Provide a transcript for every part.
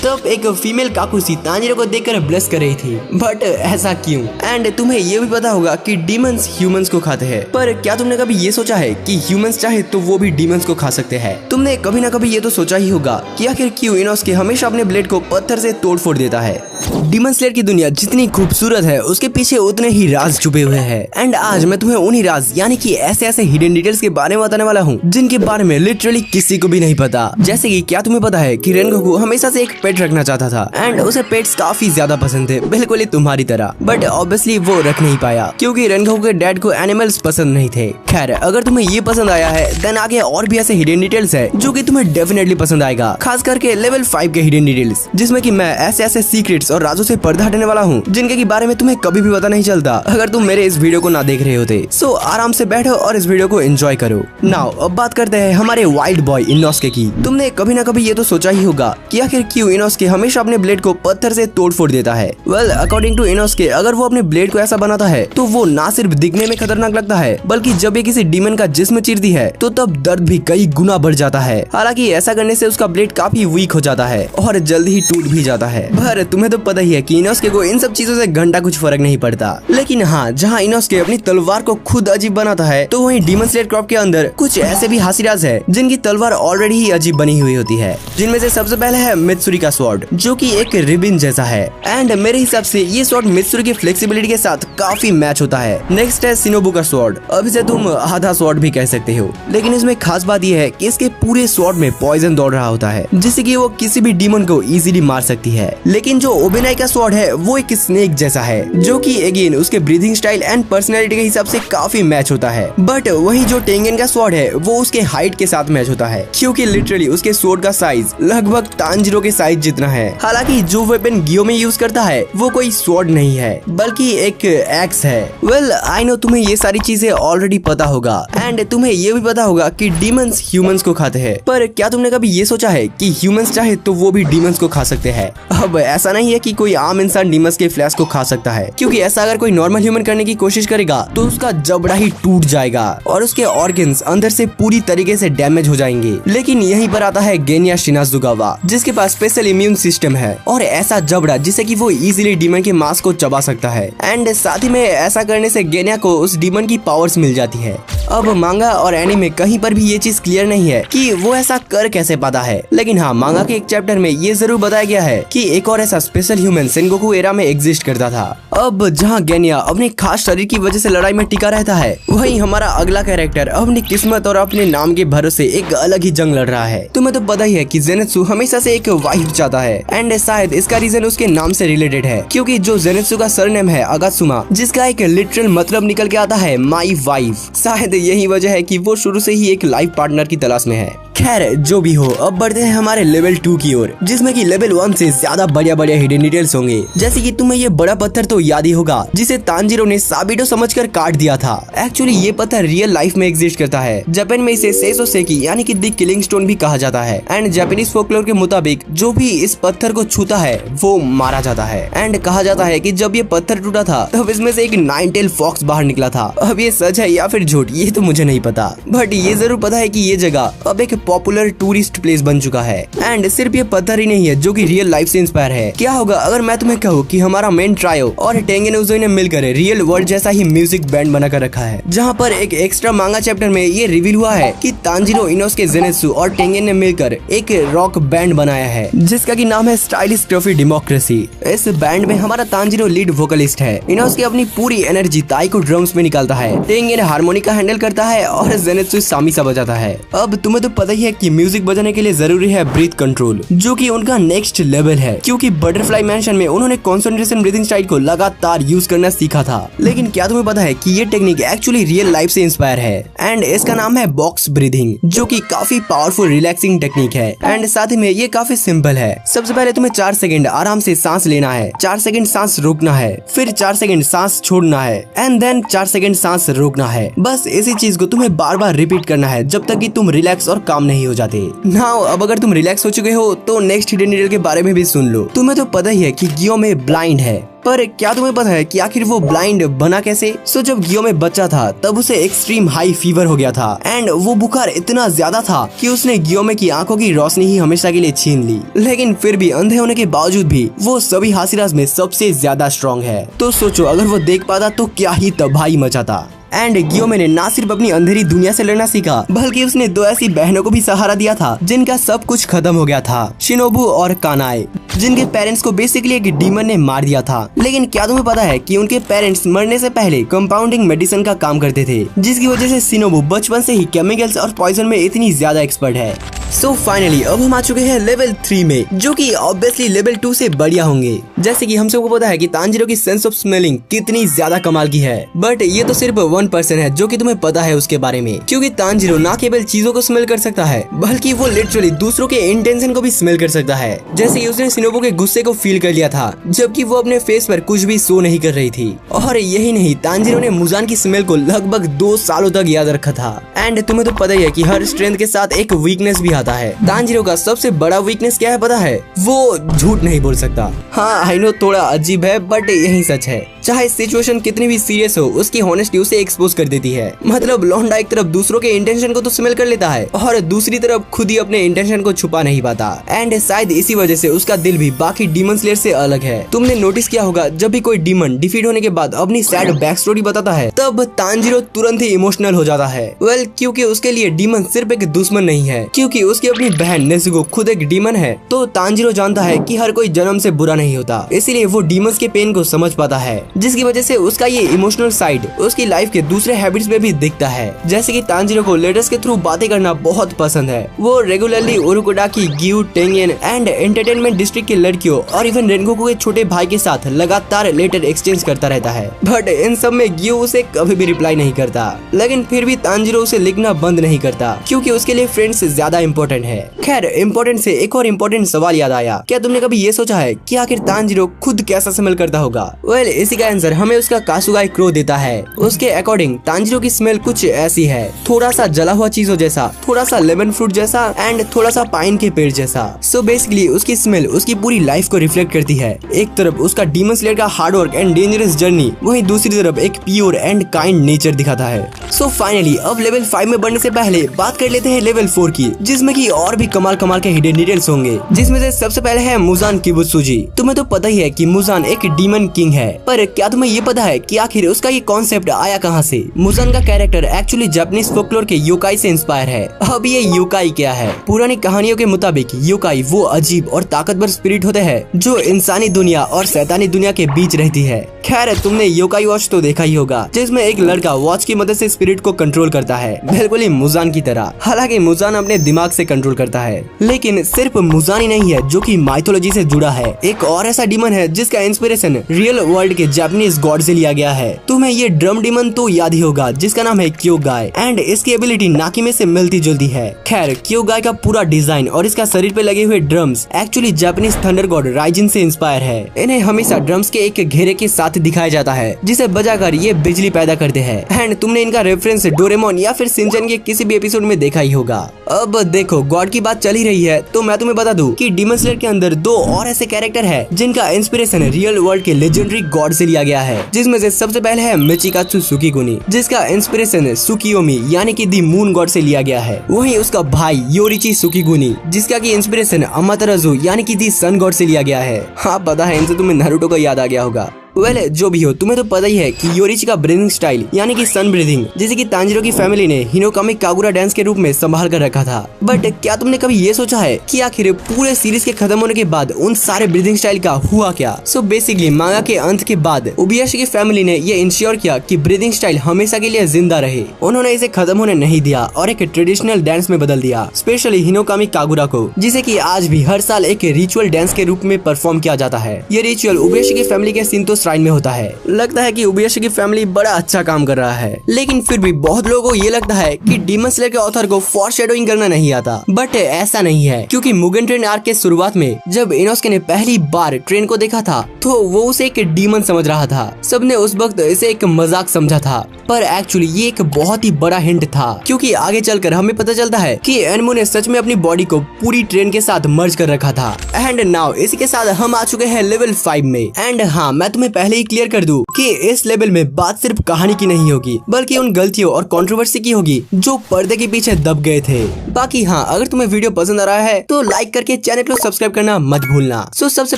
तब एक female काकुसी Tanjiro को देखकर ब्लश कर रही थी, बट ऐसा क्यों? एंड तुम्हें ये भी पता होगा कि डीमंस ह्यूमंस को खाते हैं, पर क्या तुमने कभी ये सोचा है कि ह्यूमंस चाहे तो वो भी डीमंस को खा सकते हैं? तुमने कभी ना कभी ये तो सोचा ही होगा कि आखिर क्यों इनोस्के हमेशा अपने ब्लेड को पत्थर से तोड़ फोड़ देता है। डीमन स्लेयर की दुनिया जितनी खूबसूरत है उसके पीछे उतने ही राज छुपे हुए हैं। एंड आज मैं तुम्हें उन्हीं राज यानी कि ऐसे ऐसे हिडन डिटेल्स के बारे में बताने वाला हूँ जिनके बारे में लिटरली किसी को भी नहीं पता। जैसे कि क्या तुम्हें पता है कि रेनगोकू हमेशा से एक पेट रखना चाहता था एंड उसे पेट्स काफी ज्यादा पसंद थे, बिल्कुल ही तुम्हारी तरह, बट ऑब्वियसली वो रख नहीं पाया क्योंकि रेनगोकू के डैड को एनिमल्स पसंद नहीं थे। खैर, अगर तुम्हें ये पसंद आया है देन आगे और भी ऐसे हिडन डिटेल्स है जो कि तुम्हें डेफिनेटली पसंद आएगा, खास करके लेवल 5 के हिडन डिटेल्स जिसमें कि मैं ऐसे ऐसे सीक्रेट्स और राजों से पर्दा हटाने वाला हूँ जिनके के बारे में तुम्हें कभी भी पता नहीं चलता अगर तुम मेरे इस वीडियो को ना देख रहे होते। सो आराम से बैठो और इस वीडियो को एंजॉय करो। नाउ अब बात करते हैं हमारे वाइल्ड बॉय इनोस्के की। तुमने कभी ना कभी ये तो सोचा ही होगा कि आखिर क्यों इनोस्के हमेशा अपने ब्लेड को पत्थर से तोड़ फोड़ देता है। वेल, अकॉर्डिंग टू इनोस्के अगर वो अपने ब्लेड को ऐसा बनाता है तो वो ना सिर्फ दिखने में खतरनाक लगता है बल्कि जब ये किसी डीमन का जिस्म चीरती है तो तब दर्द भी कई गुना बढ़ जाता है। हालांकि ऐसा करने से उसका ब्लेड काफी वीक हो जाता है और जल्दी ही टूट भी जाता है। पर तुम्हें तो पता ही है कि इनोस्के को इन सब चीजों से घंटा कुछ फर्क नहीं पड़ता। लेकिन हाँ, जहाँ इनोस्के अपनी तलवार को खुद अजीब बनाता है तो वहीं डीमन स्लेयर क्रॉप के अंदर कुछ ऐसे भी हासिराज है जिनकी तलवार ऑलरेडी ही अजीब बनी हुई होती है, जिनमें से सबसे पहले है मित्सुरी का स्वॉर्ड जो कि एक रिबिन जैसा है एंड मेरे हिसाब से ये स्वॉर्ड मित्सुरी की फ्लेक्सिबिलिटी के साथ काफी मैच होता है। नेक्स्ट है शिनोबु का स्वॉर्ड। अब इसे तुम आधा स्वॉर्ड भी कह सकते हो, लेकिन इसमें खास बात यह है कि इसके पूरे स्वॉर्ड में पॉइजन दौड़ रहा होता है जिससे कि वो किसी भी डीमन को इजीली मार सकती है। लेकिन जो ओबेनाई का स्वॉर्ड है वो एक स्नेक जैसा है जो कि अगेन उसके ब्रीथिंग स्टाइल एंड पर्सनैलिटी के हिसाब से काफी मैच होता है। बट वही जो टेंगेन का स्वॉर्ड है वो उसके हाइट के साथ मैच होता है क्योंकि लिटरली उसके स्वॉर्ड का साइज लगभग तांजीरो के साइज जितना है। हालांकि जो वेपन गियो में यूज करता है वो कोई स्वॉर्ड नहीं है बल्कि एक एक्स है। वेल, आई नो तुम्हें ये सारी चीजें ऑलरेडी पता होगा एंड तुम्हें ये भी पता होगा कि डीमंस ह्यूमंस को खाते हैं, पर क्या तुमने कभी ये सोचा है कि ह्यूमंस चाहे तो वो भी डीमंस को खा सकते हैं? अब ऐसा नहीं है कि कोई आम इंसान डीमंस के फ्लैश को खा सकता है क्योंकि ऐसा अगर कोई नॉर्मल ह्यूमन करने की कोशिश करेगा तो उसका जबड़ा ही टूट जाएगा और उसके ऑर्गन्स अंदर से पूरी तरीके से डैमेज हो जाएंगे। लेकिन यहीं पर आता है गेनिया शिनाजुगावा जिसके पास स्पेशल इम्यून सिस्टम है और ऐसा जबड़ा जिससे कि वो इजीली डीमन के मांस को चबा सकता है एंड साथ ही में ऐसा करने से गेनिया को उस डीमन की पावर्स मिल जाती है। अब मांगा और एनीमे में कहीं पर भी ये चीज क्लियर नहीं है कि वो ऐसा कर कैसे पाता है, लेकिन हाँ, मांगा के एक चैप्टर में ये जरूर बताया गया है कि एक और ऐसा स्पेशल ह्यूमन सेनगोकू एरा में एग्जिस्ट करता था। अब जहाँ गेनिया अपने खास शरीर की वजह से लड़ाई में टिका रहता है, वहीं हमारा अगला कैरेक्टर अपनी किस्मत और अपने नाम के भरोसे एक अलग ही जंग लड़ रहा है। तुम्हें तो पता ही है कि जेनेत्सु हमेशा से एक वाइफ चाहता है एंड शायद इसका रीजन उसके नाम से रिलेटेड है क्योंकि जो जेनेत्सु का सरनेम है अगात्सुमा जिसका एक लिटरल मतलब निकल के आता है माई वाइफ, शायद यही वजह है कि वो शुरू से ही एक लाइफ पार्टनर की तलाश में है। खैर, जो भी हो, अब बढ़ते हैं हमारे लेवल 2 की ओर जिसमें कि लेवल 1 से ज्यादा बढ़िया हिडन डिटेल्स होंगे। जैसे कि तुम्हें ये बड़ा पत्थर तो याद ही होगा जिसे तांजीरो ने साबिटो समझकर काट दिया था। एक्चुअली ये पत्थर रियल लाइफ में एग्जिस्ट करता है। जापान में इसे सेइसोसेकी यानी कि द किलिंग स्टोन भी कहा जाता है एंड जापानीज फोकलोर के मुताबिक जो भी इस पत्थर को छूता है वो मारा जाता है एंड कहा जाता है कि जब ये पत्थर टूटा था तब इसमें से एक 9 टेल फॉक्स बाहर निकला था। अब ये सच है या फिर झूठ ये तो मुझे नहीं पता, बट ये जरूर पता है कि ये जगह अब एक पॉपुलर टूरिस्ट प्लेस बन चुका है एंड सिर्फ ये पत्थर ही नहीं है जो कि रियल लाइफ से इंस्पायर है। क्या होगा अगर मैं तुम्हें कहूँ कि हमारा मेन ट्रायो और टेंगेन उज़ोई ने मिलकर रियल वर्ल्ड जैसा ही म्यूजिक बैंड बनाकर रखा है, जहाँ पर एक एक्स्ट्रा मांगा चैप्टर में ये रिवील हुआ है कि तांजीरो, इनोस्के, जेनेत्सु और टेंगेन ने मिलकर एक रॉक बैंड बनाया है जिसका की नाम है स्टाइलिश ट्रॉफी डेमोक्रेसी। इस बैंड में हमारा तांजीरो लीड वोकलिस्ट है, इनोस्के अपनी पूरी एनर्जी ताइको ड्रम्स में निकालता है, टेंगेन हारमोनिका हैंडल करता है और जेनेत्सु सामीसा बजाता है। अब तुम्हें तो पता ही है कि म्यूजिक बजाने के लिए जरूरी है ब्रीथ कंट्रोल जो कि उनका नेक्स्ट लेवल है क्योंकि बटरफ्लाई मैंशन में उन्होंने कंसंट्रेशन ब्रीथिंग स्टाइल को लगातार यूज करना सीखा था। लेकिन क्या तुम्हें पता है कि ये टेक्निक एक्चुअली रियल लाइफ से इंस्पायर है एंड इसका नाम है बॉक्स ब्रीथिंग जो कि काफी पावरफुल रिलैक्सिंग टेक्निक है एंड साथ ही में ये काफी सिंपल है। सबसे पहले तुम्हें 4 सेकंड आराम से सांस लेना है, 4 सेकंड सांस रोकना है, फिर 4 सेकंड सांस छोड़ना है एंड देन 4 सेकंड सांस रोकना है। बस इसी चीज को तुम्हें बार बार रिपीट करना है जब तक कि तुम रिलैक्स और काम नहीं हो जाते। नाउ अब अगर तुम रिलैक्स हो चुके हो तो नेक्स्ट हिडन डिटेल के बारे में भी सुन लो। तुम्हें तो पता ही है कि गियो में ब्लाइंड है पर क्या तुम्हें पता है कि आखिर वो ब्लाइंड बना कैसे? सो जब गियोमे बच्चा था तब उसे एक्सट्रीम हाई फीवर हो गया था एंड वो बुखार इतना ज्यादा था कि उसने गियोमे की आंखों की रोशनी ही हमेशा के लिए छीन ली। लेकिन फिर भी अंधे होने के बावजूद भी वो सभी हासिराज में सबसे ज्यादा स्ट्रॉन्ग है। तो सोचो अगर वो देख पाता तो क्या ही तबाही मचाता। एंड गियोमे ने ना सिर्फ अपनी अंधेरी दुनिया से लड़ना सीखा बल्कि उसने दो ऐसी बहनों को भी सहारा दिया था जिनका सब कुछ खत्म हो गया था, शिनोबु और कानाए, जिनके पेरेंट्स को बेसिकली एक डीमन ने मार दिया था। लेकिन क्या तुम्हें पता है कि उनके पेरेंट्स मरने से पहले कंपाउंडिंग मेडिसिन का काम करते थे, जिसकी वजह से शिनोबु बचपन से ही केमिकल्स और पॉइजन में इतनी ज्यादा एक्सपर्ट है। सो फाइनली अब हम आ चुके हैं लेवल 3 में, जो कि ऑब्वियसली लेवल 2 से बढ़िया होंगे। जैसे कि हम सबको पता है कि तांजीरो की सेंस ऑफ स्मेलिंग कितनी ज्यादा कमाल की है, बट ये तो सिर्फ 1% है जो कि तुम्हें पता है उसके बारे में, क्योंकि तांजीरो ना केवल चीजों को स्मेल कर सकता है बल्कि वो लिटरली दूसरों के इंटेंशन को भी स्मेल कर सकता है। जैसे कि उसने शिनोबु के गुस्से को फील कर लिया था जबकि वो अपने फेस पर कुछ भी शो नहीं कर रही थी। और यही नहीं, तांजीरो ने मुजान की स्मेल को लगभग 2 सालों तक याद रखा था। एंड तुम्हें तो पता ही है कि हर स्ट्रेंथ के साथ एक वीकनेस भी आता है। तांजीरो का सबसे बड़ा वीकनेस क्या है पता है? वो झूठ नहीं बोल सकता। हाँ आई नो थोड़ा अजीब है बट यही सच है। चाहे सिचुएशन कितनी भी सीरियस हो, उसकी होनेस्टी उसे एक्सपोज कर देती है। मतलब लौंडा एक तरफ दूसरों के इंटेंशन को तो स्मेल कर लेता है और दूसरी तरफ खुद ही अपने इंटेंशन को छुपा नहीं पाता। एंड शायद इसी वजह से उसका दिल भी बाकी डीमन स्लेयर से अलग है। तुमने नोटिस किया होगा जब भी कोई डीमन डिफीट होने के बाद अपनी सैड बैक स्टोरी बताता है तब तांजीरो तुरंत ही इमोशनल हो जाता है। वेल क्योंकि उसके लिए डीमन सिर्फ एक दुश्मन नहीं है, क्योंकि उसकी अपनी बहन नेजुको खुद एक डीमन है। तो तांजीरो जानता है कि हर कोई जन्म से बुरा नहीं होता, इसीलिए वो डीमंस के पेन को समझ पाता है, जिसकी वजह से उसका ये इमोशनल साइड उसकी लाइफ के दूसरे हैबिट्स में भी दिखता है। जैसे कि तांजीरो को लेटर्स के थ्रू बातें करना बहुत पसंद है। वो regularly Urokodaki, Giyu, Tengen and Entertainment District की लड़कियों और इवन रेनगोकू के छोटे भाई के साथ लगातार लेटर एक्सचेंज करता रहता है। बट इन सब में गियू उसे कभी भी रिप्लाई नहीं करता। लेकिन फिर भी तांजीरो उसे लिखना बंद नहीं करता, क्योंकि उसके लिए फ्रेंड्स ज्यादा इम्पोर्टेंट है। खैर इम्पोर्टेंट से एक और इम्पोर्टेंट सवाल याद आया। क्या तुमने कभी ये सोचा है कि आखिर तांजीरो खुद कैसा स्मेल करता होगा? वेल इसी का आंसर हमें उसका कासुगाई क्रो देता है। उसके अकॉर्डिंग तांजीरो की स्मेल कुछ ऐसी है, थोड़ा सा जला हुआ चीजों जैसा, थोड़ा सा लेमन फ्रूट जैसा एंड थोड़ा सा पाइन के पेड़ जैसा। सो बेसिकली उसकी स्मेल उसकी पूरी लाइफ को रिफ्लेक्ट करती है। एक तरफ उसका डीमन स्लेयर का hard work and dangerous journey, वहीं दूसरी तरफ एक प्योर एंड काइंड नेचर दिखाता है। सो फाइनली अब लेवल 5 में बढ़ने से पहले बात कर लेते हैं लेवल 4 की, जिसमें की और भी कमाल के हिडन डिटेल्स होंगे। जिसमें से सबसे पहले है मुजान किबुत्सुजी। तुम्हें तो पता ही है कि मुजान एक डीमन किंग है, पर क्या तुम्हें ये पता है कि आखिर उसका ये कॉन्सेप्ट आया कहाँ से? मुजान का कैरेक्टर एक्चुअली जापानीज फोकलोर के योकाई से इंस्पायर है। अब ये योकाई क्या है? पुरानी कहानियों के मुताबिक योकाई वो अजीब और ताकतवर स्पिरिट होते हैं जो इंसानी दुनिया और शैतानी दुनिया के बीच रहती है। खैर तुमने योकाई वॉच तो देखा ही होगा, जिसमें एक लड़का वॉच की मदद से स्पिरिट को कंट्रोल करता है, बिल्कुल ही मुजान की तरह। हालांकि मुजान अपने दिमाग से कंट्रोल करता है, लेकिन सिर्फ मुजान ही नहीं है जो कि माइथोलॉजी से जुड़ा है। एक और ऐसा डीमन है जिसका इंस्पिरेशन रियल वर्ल्ड के जापानीज गॉड से लिया गया है। तुम्हें ये ड्रम डीमन तो याद ही होगा जिसका नाम है क्योगाई एंड इसकी एबिलिटी नाकिमे से मिलती जुलती है। खैर क्योगाई का पूरा डिजाइन और इसका शरीर पे लगे हुए drums actually Japanese thunder god Raijin से इंस्पायर है। इन्हें हमेशा ड्रम्स के एक घेरे के साथ दिखाया जाता है जिसे बजाकर ये बिजली पैदा करते हैं। एंड तुमने इनका रेफरेंस डोरेमोन या फिर शिनचैन के किसी भी एपिसोड में देखा ही होगा। अब देखो गॉड की बात चल ही रही है तो मैं तुम्हें बता दूं कि डीमन स्लेयर के अंदर 2 और ऐसे कैरेक्टर है जिनका इंस्पिरेशन रियल वर्ल्ड के लेजेंडरी गॉड से लिया गया है, जिसमें से सबसे पहले है मिचिकात्सु सुकीगुनी, जिसका इंस्पिरेशन सुकियोमी यानी कि दी मून गॉड से लिया गया है। वहीं उसका भाई योरिची सुकीगुनी, जिसका की इंस्पिरेशन अमातेराजु यानी कि दी सन गॉड से लिया गया है। हाँ पता है, इनसे तुम्हें नारुतो का याद आ गया होगा। वेल जो भी हो, तुम्हें तो पता ही है कि योरिची का ब्रीदिंग स्टाइल यानी कि सन ब्रीदिंग, जिसे कि तांजीरो की फैमिली ने हिनोकामी कागुरा डांस के रूप में संभाल कर रखा था। बट क्या तुमने कभी ये सोचा है कि आखिर पूरे सीरीज के खत्म होने के बाद उन सारे ब्रीदिंग स्टाइल का हुआ क्या? सो बेसिकली मांगा के अंत के बाद उबियाशी की फैमिली ने ये इंश्योर किया कि ब्रीदिंग स्टाइल हमेशा के लिए जिंदा रहे। उन्होंने इसे खत्म होने नहीं दिया और एक ट्रेडिशनल डांस में बदल दिया, स्पेशली हिनोकामी कागुरा को, जिसे की आज भी हर साल एक रिचुअल डांस के रूप में परफॉर्म किया जाता है। ये रिचुअल उबियाशी की फैमिली के शिंतो श्राइन में होता है। लगता है कि उबियाशी की फैमिली बड़ा अच्छा काम कर रहा है, लेकिन फिर भी बहुत लोगों को ये लगता है कि डीमन स्लेयर के ऑथर को फॉरशैडोइंग करना नहीं आता। बट ऐसा नहीं है, क्योंकि मुगेन ट्रेन आर्क के शुरुआत में जब इनोस्के ने पहली बार ट्रेन को देखा था तो वो उसे एक डीमन समझ रहा था। सबने उस वक्त इसे एक मजाक समझा था, पर एक्चुअली ये एक बहुत ही बड़ा हिंट था, क्योंकि आगे चलकर हमें पता चलता है कि एनमो ने सच में अपनी बॉडी को पूरी ट्रेन के साथ मर्ज कर रखा था। एंड नाउ इसी के साथ हम आ चुके हैं लेवल 5 में। एंड हाँ मैं तुम्हें पहले ही क्लियर कर दूं कि इस लेवल में बात सिर्फ कहानी की नहीं होगी, बल्कि उन गलतियों और कंट्रोवर्सी की होगी जो पर्दे के पीछे दब गए थे। बाकी हाँ, अगर तुम्हें वीडियो पसंद आ रहा है तो लाइक करके चैनल को सब्सक्राइब करना मत भूलना। सो सबसे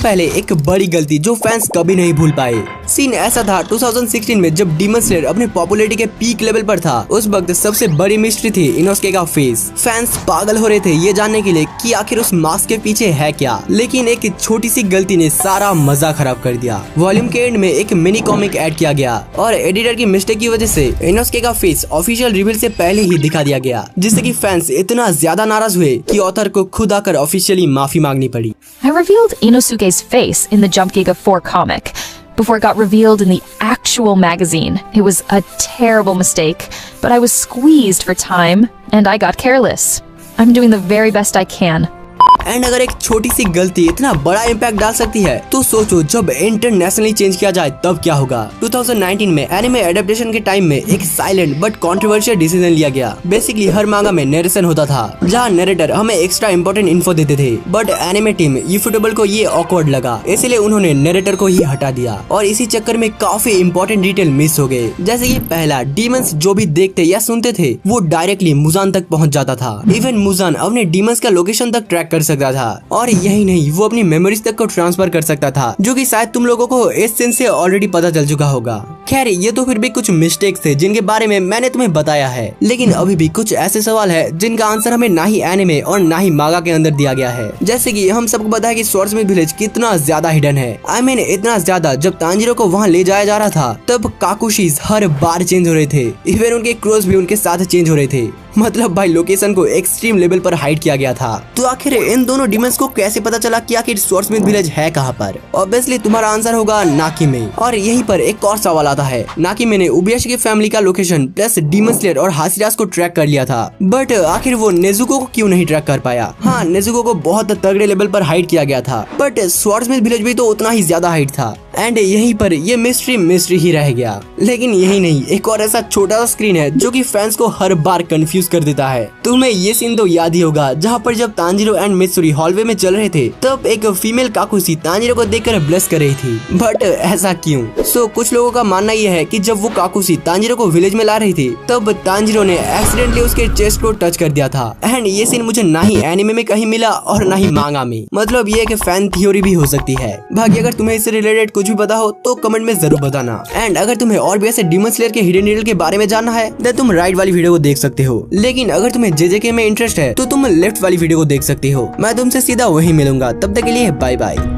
पहले एक बड़ी गलती जो फैंस कभी नहीं भूल पाए। सीन ऐसा था 2016 में जब डीमन स्लेयर अपने पॉपुलैरिटी के पीक लेवल पर था। उस वक्त सबसे बड़ी मिस्ट्री थी इनोस्के का फेस। फैंस पागल हो रहे थे ये जानने के लिए कि आखिर उस मास्क के पीछे है क्या, लेकिन एक छोटी सी गलती ने सारा मजा खराब कर दिया। वॉल्यूम के एंड में एक मिनी कॉमिक ऐड किया गया और एडिटर की मिस्टेक की वजह से इनोस्के का फेस ऑफिशियल रिवील से पहले ही दिखा दिया गया, जिससे कि फैंस इतना ज्यादा नाराज हुए कि ऑथर को खुद आकर ऑफिशियली माफी मांगनी पड़ी। I revealed Inosuke's face in the Jump Giga 4 comic before it got revealed in the actual magazine. It was a terrible mistake, but I was squeezed for time and I got careless. I'm doing the very best I can. And अगर एक छोटी सी गलती इतना बड़ा impact डाल सकती है तो सोचो जब इंटरनेशनली चेंज किया जाए तब क्या होगा। 2019 में एनिमे एडेप्टेशन के टाइम में एक साइलेंट बट कंट्रोवर्शियल डिसीजन लिया गया। बेसिकली हर मांगा में नरेशन होता था जहाँ नरेटर हमें एक्स्ट्रा इंपॉर्टेंट इन्फो देते थे, बट एनिमे टीम यूफोटेबल को ये ऑकवर्ड लगा, इसलिए उन्होंने नरेटर को ही हटा दिया और इसी चक्कर में काफी इंपॉर्टेंट डिटेल मिस हो गए। जैसे कि पहला, डीमंस जो भी देखते या सुनते थे वो डायरेक्टली मुजान तक पहुँच जाता था। इवन मुजान अपने डीमंस का लोकेशन तक ट्रैक कर सकता था और यही नहीं, वो अपनी मेमोरीज तक को ट्रांसफर कर सकता था, जो कि शायद तुम लोगों को इस सीन से ऑलरेडी पता चल चुका होगा। खैर ये तो फिर भी कुछ मिस्टेक्स थे जिनके बारे में मैंने तुम्हें बताया है, लेकिन अभी भी कुछ ऐसे सवाल है जिनका आंसर हमें ना ही एनिमे और ना ही मांगा के अंदर दिया गया है। जैसे कि हम सबको पता है कि स्वर्ड्समिथ विलेज कितना ज्यादा हिडन है। आई मीन इतना ज्यादा, जब तांजीरो को वहाँ ले जाया जा रहा था तब काकुशीज हर बार चेंज हो रहे थे, इवन उनके क्रोज भी उनके साथ चेंज हो रहे थे। मतलब भाई लोकेशन को एक्सट्रीम लेवल पर हाइड किया गया था। तो आखिर इन दोनों डीमंस को कैसे पता चला कि आखिर स्वर्ड्समिथ विलेज है कहाँ पर? ऑब्वियसली तुम्हारा आंसर होगा नाकिमे। और यहीं पर एक और सवाल आता है, नाकिमे ने उबयाशी की फैमिली का लोकेशन प्लस डीमन स्लेयर और हाशिरास को ट्रैक कर लिया था, बट आखिर वो नेजुको को क्यों नहीं ट्रैक कर पाया? हाँ, नेजुको को बहुत तगड़े लेवल पर हाइड किया गया था, बट स्वर्ड्समिथ विलेज भी तो उतना ही ज्यादा हाइड था एंड यहीं पर ये मिस्ट्री ही रह गया। लेकिन यही नहीं, एक और ऐसा छोटा सा स्क्रीन है जो कि फैंस को हर बार कंफ्यूज कर देता है। तुम्हें ये सीन तो याद ही होगा जहाँ पर जब तांजीरो एंड मित्सुरी हॉलवे में चल रहे थे तब एक फीमेल काकुशी तांजीरो को देखकर ब्लश कर रही थी, बट ऐसा क्यों? सो कुछ लोगों का मानना यह है कि जब वो काकुशी तांजीरो को विलेज में ला रही थी तब तांजीरो ने एक्सीडेंटली उसके चेस्ट को टच कर दिया था। एंड ये सीन मुझे ना ही एनिमे में कहीं मिला और ना ही मांगा में, मतलब ये एक फैन थ्योरी भी हो सकती है। बाकी अगर तुम्हें इससे रिलेटेड कुछ भी पता हो तो कमेंट में जरूर बताना। एंड अगर तुम्हें और भी ऐसे डीमन स्लेयर के हिडन डिटेल के बारे में जानना है तो तुम राइट वाली वीडियो को देख सकते हो, लेकिन अगर तुम्हें जेजेके में इंटरेस्ट है तो तुम लेफ्ट वाली वीडियो को देख सकते हो। मैं तुमसे सीधा वहीं मिलूंगा, तब तक के लिए बाय बाय।